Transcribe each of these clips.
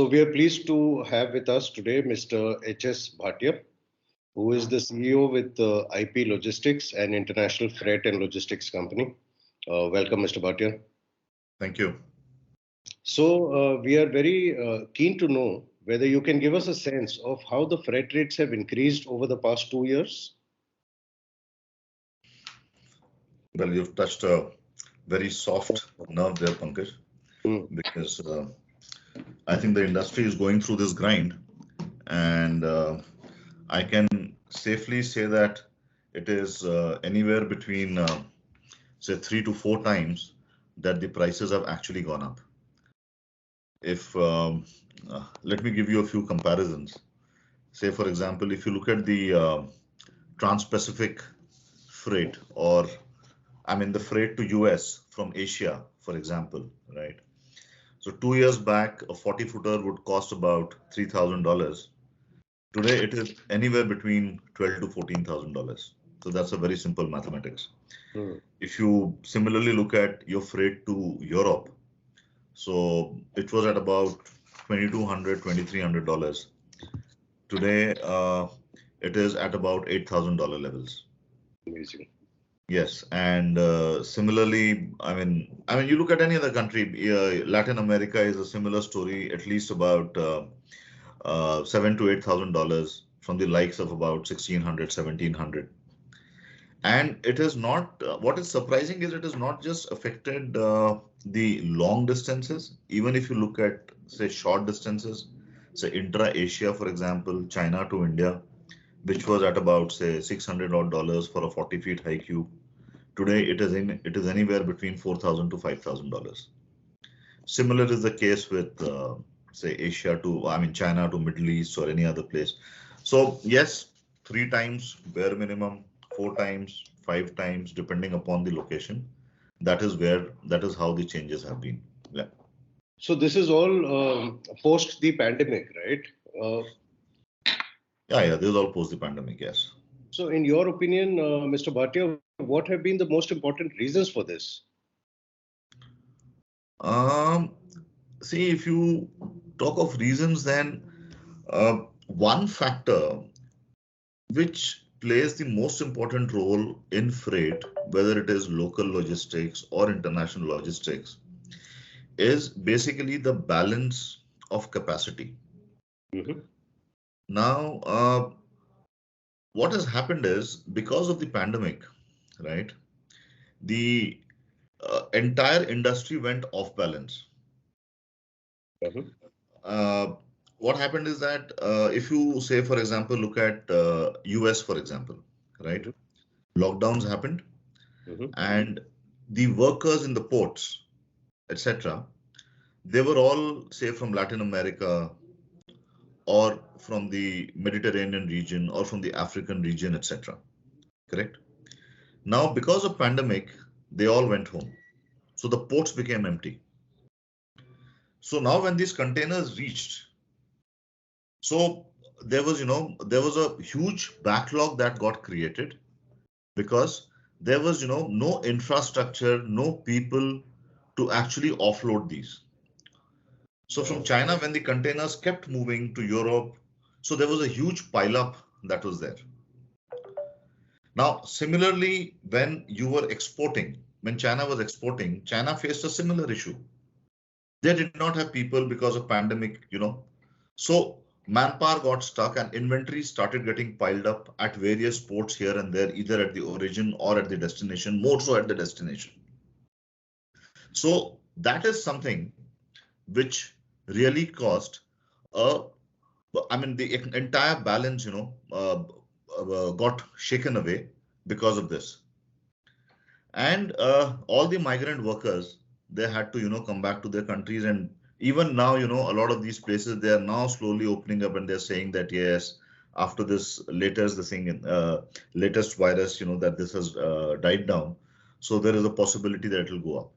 So we are pleased to have with us today Mr. H.S. Bhatia, who is the CEO with IP Logistics, an international freight and logistics company. Welcome, Mr. Bhatia. Thank you. So we are very keen to know whether you can give us a sense of how the freight rates have increased over the past 2 years. Well, you've touched a very soft nerve there, Pankaj, because I think the industry is going through this grind, and I can safely say that it is anywhere between, say, 3 to 4 times that the prices have actually gone up. If let me give you a few comparisons. Say, for example, if you look at the Trans-Pacific freight, or the freight to US from Asia, for example, right? So 2 years back, a 40-footer would cost about $3,000. Today, it is anywhere between $12,000 to $14,000. So that's a very simple mathematics. If you similarly look at your freight to Europe, so it was at about $2,200, $2,300. Today, it is at about $8,000 levels. Amazing. Yes, and similarly, you look at any other country, Latin America is a similar story, at least about $7,000 to $8,000 from the likes of about 1,600, 1,700. And it is not, what is surprising is it has not just affected the long distances. Even if you look at, say, short distances, say intra-Asia, for example, China to India, which was at about, say, $600 for a 40-foot high cube. Today, it is anywhere between $4,000 to $5,000. Similar is the case with, say, China to Middle East or any other place. So yes, 3 times bare minimum, 4 times, 5 times, depending upon the location. That is how the changes have been. Yeah. So this is all post the pandemic, right? Yeah, this is all post the pandemic, yes. So in your opinion, Mr. Bhatia, what have been the most important reasons for this? See, if you talk of reasons, then one factor which plays the most important role in freight, whether it is local logistics or international logistics, is basically the balance of capacity. Now, what has happened is, because of the pandemic, right, the entire industry went off balance. What happened is that if you say, for example, look at US, for example, right? Lockdowns happened, and the workers in the ports, etc., they were all, say, from Latin America or from the Mediterranean region or from the African region, etc. Correct? Now, because of pandemic, they all went home. So the ports became empty. So now when these containers reached, so there was a huge backlog that got created because there was, no infrastructure, no people to actually offload these. So from China, when the containers kept moving to Europe, so there was a huge pileup that was there. Now, similarly, when you were exporting, when China was exporting, China faced a similar issue. They did not have people because of pandemic, So manpower got stuck and inventory started getting piled up at various ports here and there, either at the origin or at the destination, more so at the destination. So that is something which really caused the entire balance, got shaken away because of this. And all the migrant workers, they had to, come back to their countries. And even now, a lot of these places, they are now slowly opening up and they're saying that, yes, after this latest virus, that this has died down. So there is a possibility that it will go up.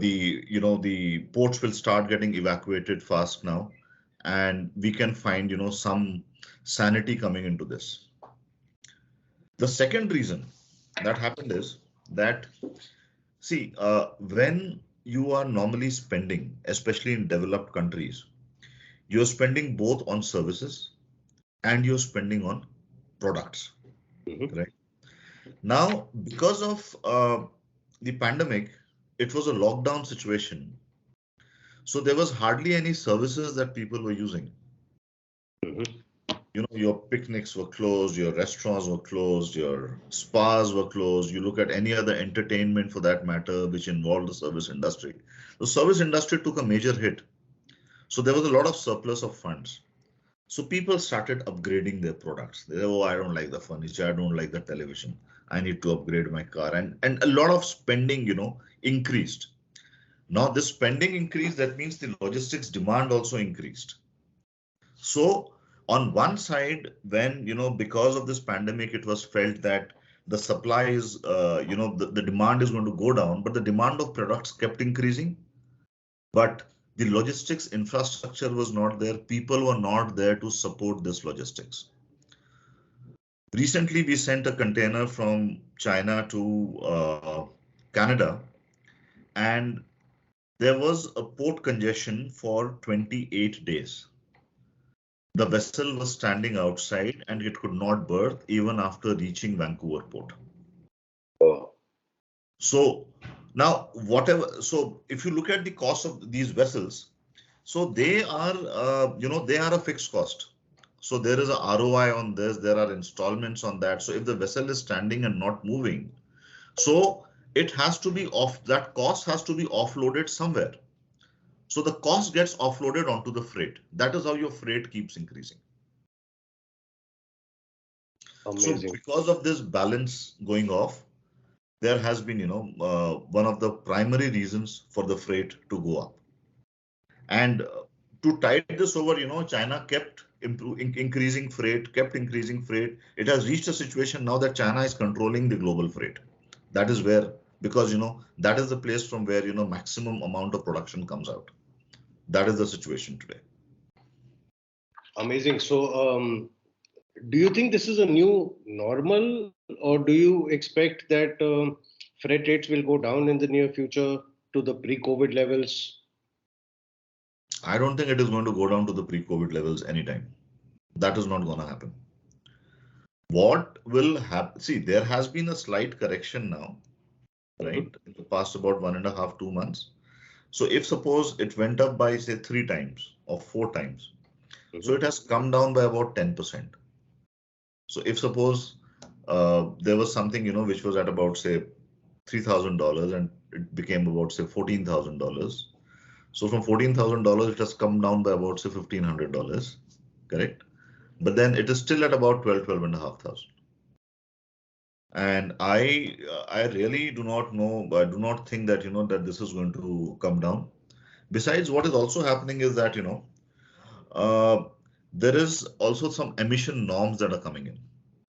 The ports will start getting evacuated fast now, and we can find, some sanity coming into this. The second reason that happened is that, see, when you are normally spending, especially in developed countries, you're spending both on services and you're spending on products, right? Now, because of the pandemic, it was a lockdown situation. So there was hardly any services that people were using. You know, your picnics were closed, your restaurants were closed, your spas were closed. You look at any other entertainment for that matter, which involved the service industry. The service industry took a major hit. So there was a lot of surplus of funds. So people started upgrading their products. They said, oh, I don't like the furniture, I don't like the television, I need to upgrade my car. And a lot of spending, you know, increased. Now this spending increased, that means the logistics demand also increased. So on one side, when, you know, because of this pandemic, it was felt that the supply is, you know, the demand is going to go down, but the demand of products kept increasing. But the logistics infrastructure was not there. People were not there to support this logistics. Recently, we sent a container from China to Canada, and there was a port congestion for 28 days. The vessel was standing outside and it could not berth even after reaching Vancouver port. So now so if you look at the cost of these vessels, so they are, you know, they are a fixed cost. So there is a ROI on this, there are installments on that. So if the vessel is standing and not moving, so it has to be that cost has to be offloaded somewhere. So the cost gets offloaded onto the freight. That is how your freight keeps increasing. Amazing. So because of this balance going off, there has been, you know, one of the primary reasons for the freight to go up. And to tide this over, you know, China kept increasing freight, It has reached a situation now that China is controlling the global freight. That is where, because, you know, that is the place from where, you know, maximum amount of production comes out. That is the situation today. Amazing. So, do you think this is a new normal, or do you expect that freight rates will go down in the near future to the pre-COVID levels? I don't think it is going to go down to the pre-COVID levels anytime. That is not going to happen. What will happen? See, there has been a slight correction now, right? In the past about 1.5 to 2 months. So if suppose it went up by say 3 times or 4 times, so it has come down by about 10%. So if suppose there was something, you know, which was at about say $3,000 and it became about say $14,000. So from $14,000, it has come down by about say $1,500, correct? But then it is still at about 12,500. And I really do not know, I do not think that, you know, that this is going to come down. Besides, what is also happening is that, you know, there is also some emission norms that are coming in.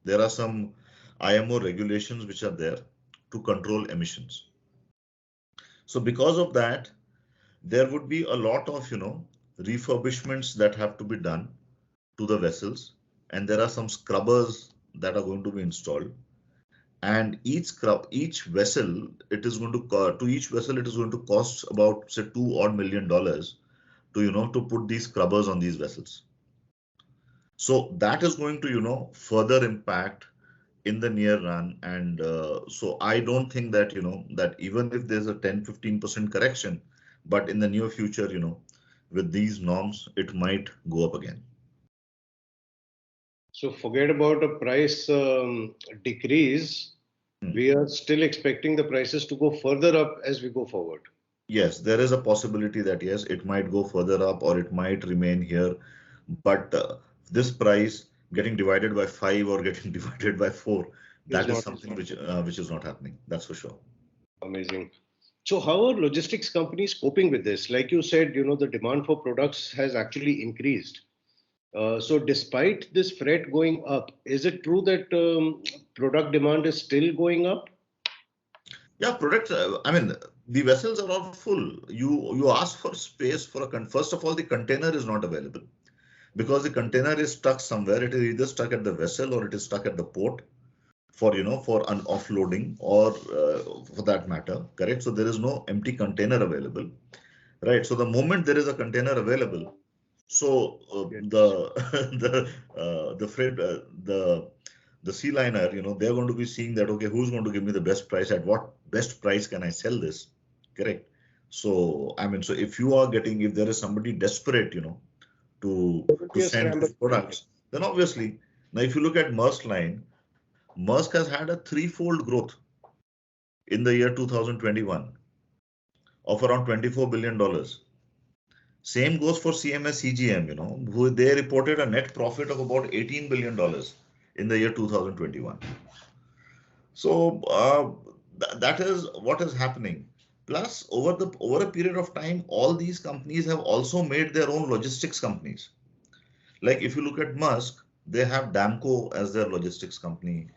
There are some IMO regulations which are there to control emissions. So because of that, there would be a lot of, you know, refurbishments that have to be done to the vessels, and there are some scrubbers that are going to be installed. And each vessel, it is going to each vessel, it is going to cost about say $2 million to, you know, to put these scrubbers on these vessels. So that is going to, you know, further impact in the near run. And so I don't think that, you know, that even if there's a 10-15% correction, but in the near future, you know, with these norms, it might go up again. So forget about a price decrease. We are still expecting the prices to go further up as we go forward. Yes, there is a possibility that yes, it might go further up or it might remain here. But this price getting divided by 5 or getting divided by 4, that is something which is not happening. That's for sure. Amazing. So how are logistics companies coping with this? Like you said, you know, the demand for products has actually increased. So despite this freight going up, is it true that product demand is still going up? Yeah, products. I mean, the vessels are all full. You ask for space for first of all, the container is not available because the container is stuck somewhere. It is either stuck at the vessel or it is stuck at the port for for an offloading or for that matter, correct? So there is no empty container available, right? So the moment there is a container available, so the freight the sea liner, they're going to be seeing that, okay, who's going to give me the best price? At what best price can I sell this? Correct. So I mean, so if you are getting, if there is somebody desperate, to send these products, then obviously, now if you look at Maersk Line, Maersk has had a threefold growth in the year 2021 of around $24 billion. Same goes for CMS CGM, who they reported a net profit of about $18 billion in the year 2021. So that is what is happening. Plus, over a period of time, all these companies have also made their own logistics companies. Like if you look at Maersk, they have Damco as their logistics company.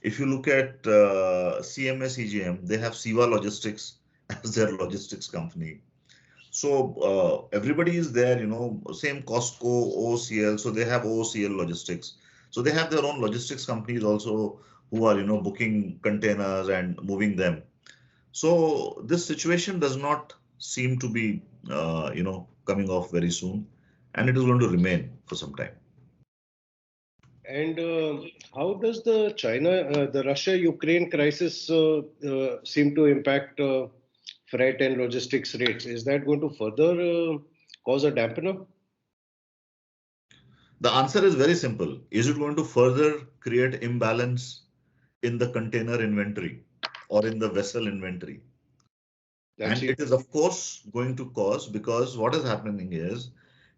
If you look at CMS EGM, they have Siva Logistics as their logistics company. So everybody is there, same Costco, OOCL. So they have OOCL Logistics. So they have their own logistics companies also who are, booking containers and moving them. So this situation does not seem to be, coming off very soon, and it is going to remain for some time. And how does the Russia-Ukraine crisis seem to impact freight and logistics rates? Is that going to further cause a dampener? The answer is very simple. Is it going to further create imbalance in the container inventory or in the vessel inventory? And it is, of course, going to cause, because what is happening is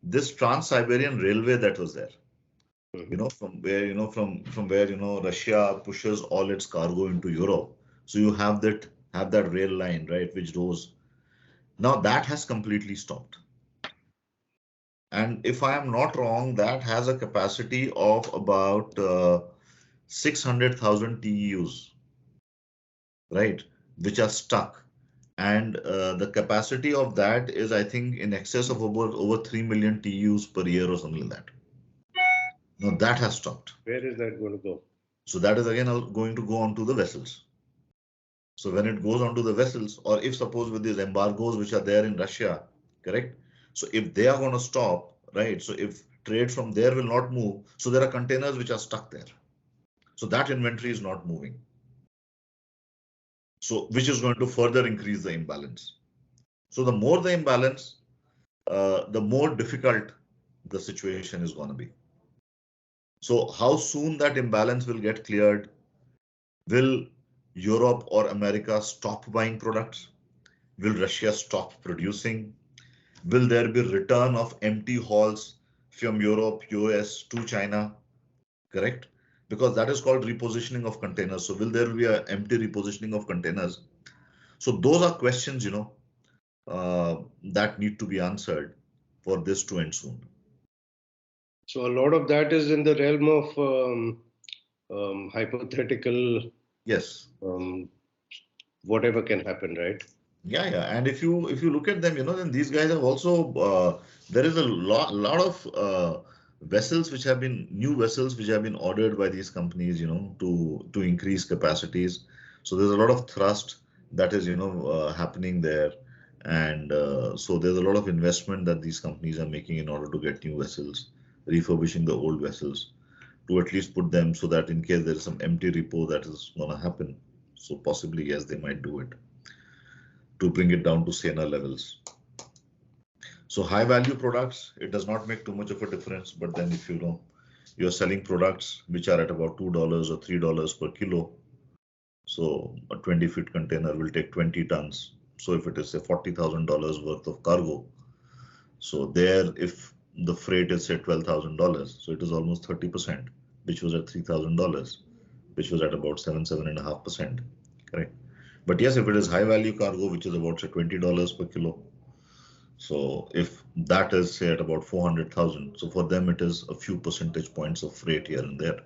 this Trans-Siberian Railway that was there, from where Russia pushes all its cargo into Europe. So you have that rail line, right, which goes. Now that has completely stopped. And if I am not wrong, that has a capacity of about 600,000 TEUs, right, which are stuck. And the capacity of that is, I think, in excess of over 3 million TEUs per year or something like that. Now that has stopped. Where is that going to go? So that is again going to go onto the vessels. So when it goes onto the vessels, or if suppose with these embargoes which are there in Russia, correct? So if they are going to stop, right? So if trade from there will not move, so there are containers which are stuck there. So that inventory is not moving. So which is going to further increase the imbalance. So the more the imbalance, the more difficult the situation is going to be. So how soon that imbalance will get cleared? Will Europe or America stop buying products? Will Russia stop producing? Will there be return of empty hauls from Europe, US to China? Correct? Because that is called repositioning of containers. So will there be an empty repositioning of containers? So those are questions, that need to be answered for this to end soon. So a lot of that is in the realm of hypothetical. Yes. Whatever can happen, right? Yeah. And if you look at them, then these guys have also there is a lot of vessels which have been new vessels which have been ordered by these companies, to increase capacities. So there's a lot of thrust that is happening there, and so there's a lot of investment that these companies are making in order to get new vessels, refurbishing the old vessels to at least put them so that in case there is some empty repo that is going to happen. So possibly, yes, they might do it to bring it down to saner levels. So high value products, it does not make too much of a difference. But then if you're selling products which are at about $2 or $3 per kilo, so a 20-foot container will take 20 tons. So if it is say $40,000 worth of cargo, so there if the freight is say $12,000, so it is almost 30%, which was at $3,000, which was at about 7.5%, correct? But yes, if it is high value cargo, which is about say $20 per kilo, so if that is say at about 400,000, so for them it is a few percentage points of freight here and there.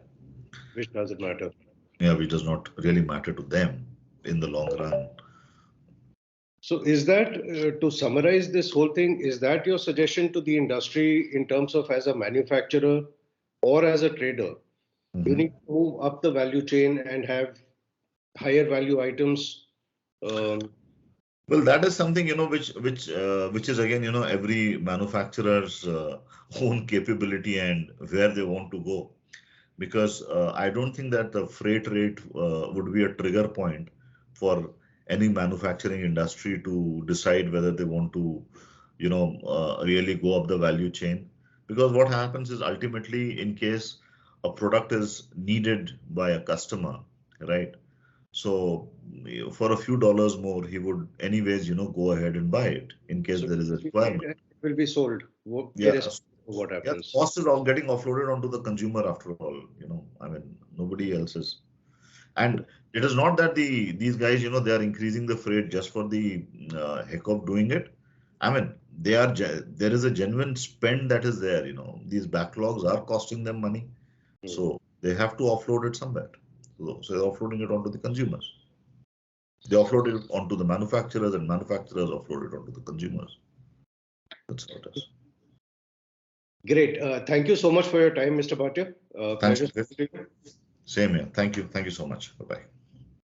Which doesn't matter. Yeah, which does not really matter to them in the long run. So is that, to summarize this whole thing, is that your suggestion to the industry in terms of as a manufacturer or as a trader, You need to move up the value chain and have higher value items. Well, that is something, which is again, every manufacturer's own capability and where they want to go. Because I don't think that the freight rate would be a trigger point for any manufacturing industry to decide whether they want to, really go up the value chain. Because what happens is ultimately, in case a product is needed by a customer, right? So for a few dollars more, he would anyways, go ahead and buy it in case So there is a requirement. it will be sold. Yeah, Irrespective of what yeah, happens. the cost is all getting offloaded onto the consumer after all. I mean, nobody else is. And it is not that these guys, they are increasing the freight just for the heck of doing it. I mean, there is a genuine spend that is there. These backlogs are costing them money, so they have to offload it somewhere. So they're offloading it onto the consumers. They offload it onto the manufacturers, and manufacturers offload it onto the consumers. That's how it is. Great. Thank you so much for your time, Mr. Bhatia. Thanks. Pleasure. Same here. Thank you. Thank you so much. Bye-bye.